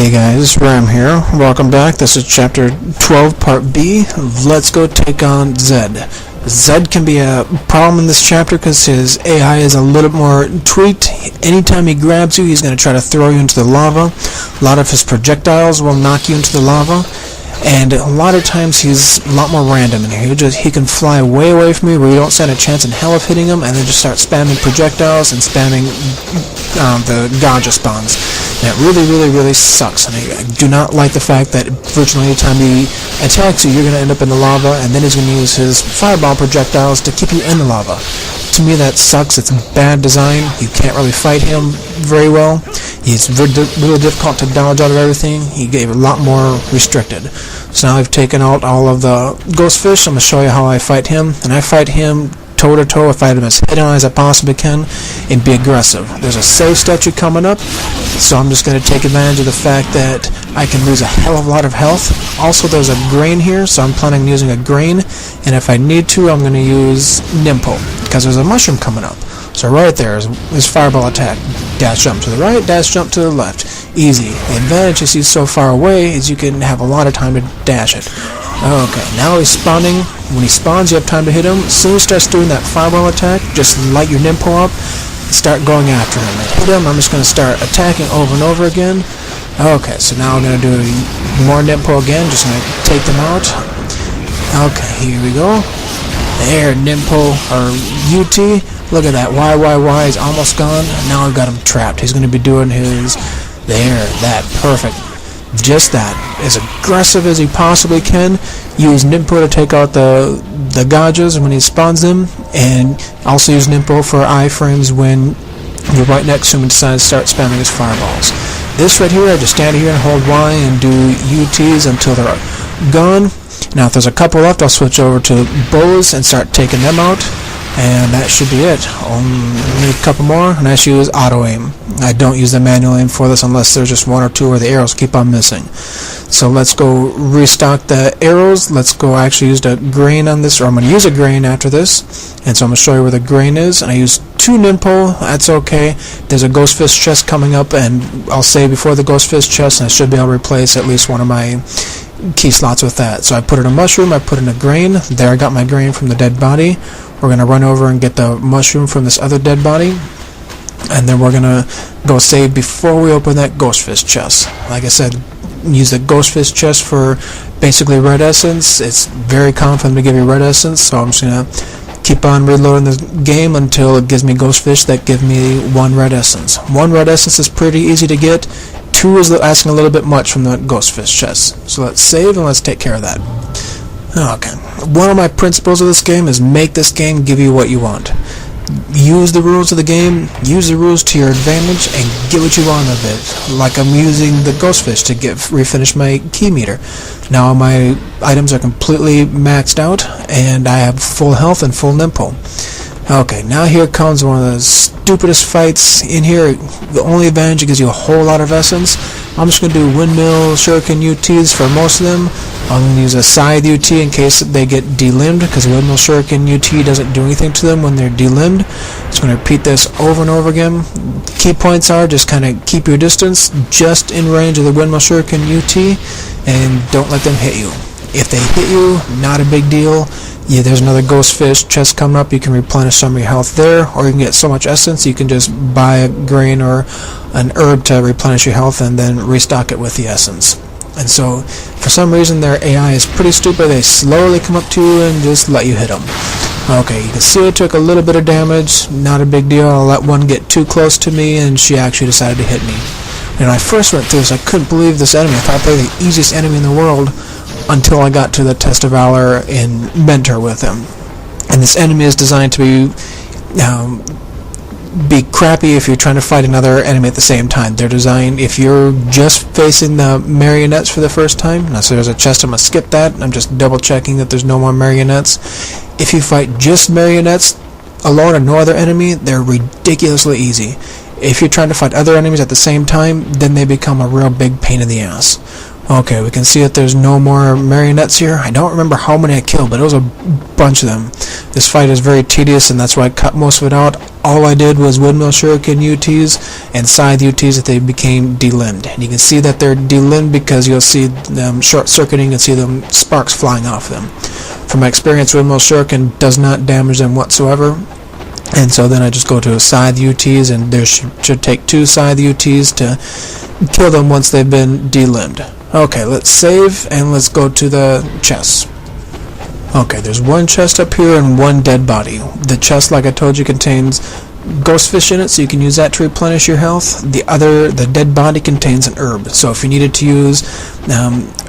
Hey guys, it's Reim here. Welcome back. This is Chapter 12, Part B. Let's go take on Zed. Zed can be a problem in this chapter because his AI is a little bit more tweaked. Anytime he grabs you, he's going to try to throw you into the lava. A lot of his projectiles will knock you into the lava. And a lot of times he's a lot more random in here. He can fly way away from me where you don't stand a chance in hell of hitting him, and then just start spamming projectiles and spamming the gotcha spawns. And it really sucks. And I do not like the fact that virtually any time he attacks you, you're going to end up in the lava, and then he's going to use his fireball projectiles to keep you in the lava. To me, that sucks. It's bad design. You can't really fight him very well. He's really difficult to dodge out of everything. He gave a lot more restricted. So now I've taken out all of the ghost fish. I'm going to show you how I fight him. And I fight him toe-to-toe. I fight him as head-on as I possibly can and be aggressive. There's a save statue coming up, so I'm just going to take advantage of the fact that I can lose a hell of a lot of health. Also, there's a grain here, so I'm planning on using a grain. And if I need to, I'm going to use Nimpo, because there's a mushroom coming up. So right there is his fireball attack. Dash jump to the right, dash jump to the left. Easy. The advantage is he's so far away is you can have a lot of time to dash it. Okay, now he's spawning. When he spawns, you have time to hit him. As soon as he starts doing that fireball attack, just light your Nimpo up, start going after him. And hit him, I'm just going to start attacking over and over again. Okay, so now I'm going to do more Nimpo again, just going to take them out. Okay, here we go. There, Nimpo, or UT. Look at that, Y is almost gone. Now I've got him trapped. He's going to be doing his, perfect. Just that, as aggressive as he possibly can. Use Nimpo to take out the gajas when he spawns them, and also use Nimpo for iframes when you're right next to him and decides to start spamming his fireballs. This right here, I just stand here and hold Y and do UTs until they're gone. Now if there's a couple left, I'll switch over to bows and start taking them out. And that should be it. Only a couple more, and I should use auto aim. I don't use the manual aim for this unless there's just one or two where the arrows keep on missing. So let's go restock the arrows. Let's go actually use the grain on this, or I'm going to use a grain after this. And so I'm going to show you where the grain is. And I use 2 Nimpo. That's okay. There's a ghost fish chest coming up, and I'll say before the ghost fish chest, and I should be able to replace at least one of my key slots with that. So I put in a mushroom, I put in a grain. There, I got my grain from the dead body. We're going to run over and get the mushroom from this other dead body, and then we're going to go save before we open that ghost fish chest. Like I said, use the ghost fish chest for basically red essence. It's very common for them to give you red essence, so I'm just going to keep on reloading the game until it gives me ghost fish that give me 1 red essence. 1 red essence is pretty easy to get. 2 is asking a little bit much from the ghost fish chest. So let's save and let's take care of that. Okay. One of my principles of this game is make this game give you what you want. Use the rules of the game, use the rules to your advantage, and get what you want of it. Like I'm using the ghost fish to refinish my key meter. Now my items are completely maxed out, and I have full health and full Nimpo. Okay, now here comes one of the stupidest fights in here. The only advantage, it gives you a whole lot of essence. I'm just going to do windmill, shuriken UTs for most of them. I'm going to use a scythe UT in case they get delimbed, because windmill shuriken UT doesn't do anything to them when they're delimbed. Just going to repeat this over and over again. Key points are just kind of keep your distance just in range of the windmill shuriken UT, and don't let them hit you. If they hit you, not a big deal. Yeah, there's another ghost fish chest coming up. You can replenish some of your health there, or you can get so much essence you can just buy a grain or an herb to replenish your health and then restock it with the essence. And so, for some reason, their AI is pretty stupid. They slowly come up to you and just let you hit them. Okay, you can see I took a little bit of damage. Not a big deal. I'll let one get too close to me, and she actually decided to hit me. And when I first went through this, I couldn't believe this enemy. I thought they were the easiest enemy in the world, until I got to the Test of Valor and Mentor with him. And this enemy is designed to be crappy if you're trying to fight another enemy at the same time. They're designed, if you're just facing the marionettes for the first time, now so there's a chest, I'm going to skip that. I'm just double checking that there's no more marionettes. If you fight just marionettes alone and no other enemy, they're ridiculously easy. If you're trying to fight other enemies at the same time, then they become a real big pain in the ass. Okay, we can see that there's no more marionettes here. I don't remember how many I killed, but it was a bunch of them. This fight is very tedious, and that's why I cut most of it out. All I did was windmill shuriken UTs and scythe UTs that they became delimbed. And you can see that they're delimbed because you'll see them short-circuiting and see them sparks flying off them. From my experience, windmill shuriken does not damage them whatsoever. And so then I just go to a scythe UTs, and there should take 2 scythe UTs to kill them once they've been delimbed. Okay, let's save, and let's go to the chests. Okay, there's 1 chest up here and 1 dead body. The chest, like I told you, contains ghost fish in it, so you can use that to replenish your health. The dead body contains an herb. So if you needed to use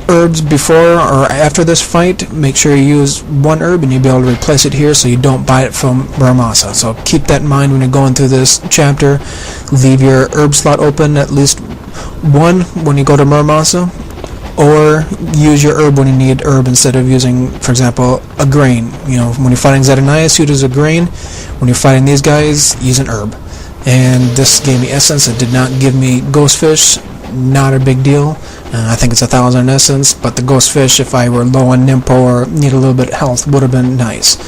herbs before or after this fight, make sure you use 1 herb, and you'll be able to replace it here so you don't buy it from Ramasa. So keep that in mind when you're going through this chapter. Leave your herb slot open at least 1 when you go to Muramasa, or use your herb when you need herb instead of using, for example, a grain. You know, when you're fighting Zedanias, use a grain. When you're fighting these guys, use an herb. And this gave me essence. It did not give me ghost fish. Not a big deal. I think it's 1,000 essence, but the ghost fish, if I were low on Nimpo or need a little bit of health, would have been nice.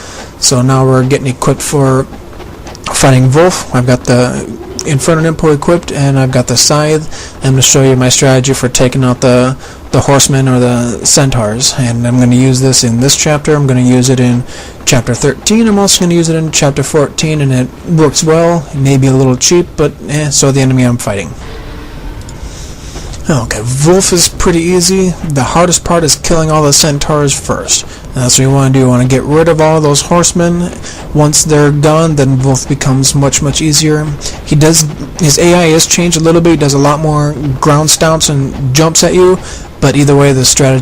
So now we're getting equipped for fighting Wolf. I've got the Inferno Nimpo equipped, and I've got the scythe. I'm going to show you my strategy for taking out the horsemen or the centaurs, and I'm going to use this in this chapter. I'm going to use it in chapter 13. I'm also going to use it in chapter 14, and it works well. It may be a little cheap, but so the enemy I'm fighting. Okay, Wolf is pretty easy. The hardest part is killing all the centaurs first. And that's what you want to do. You want to get rid of all those horsemen. Once they're gone, then Wolf becomes much, much easier. His AI is changed a little bit. He does a lot more ground stomps and jumps at you, but either way, the strategy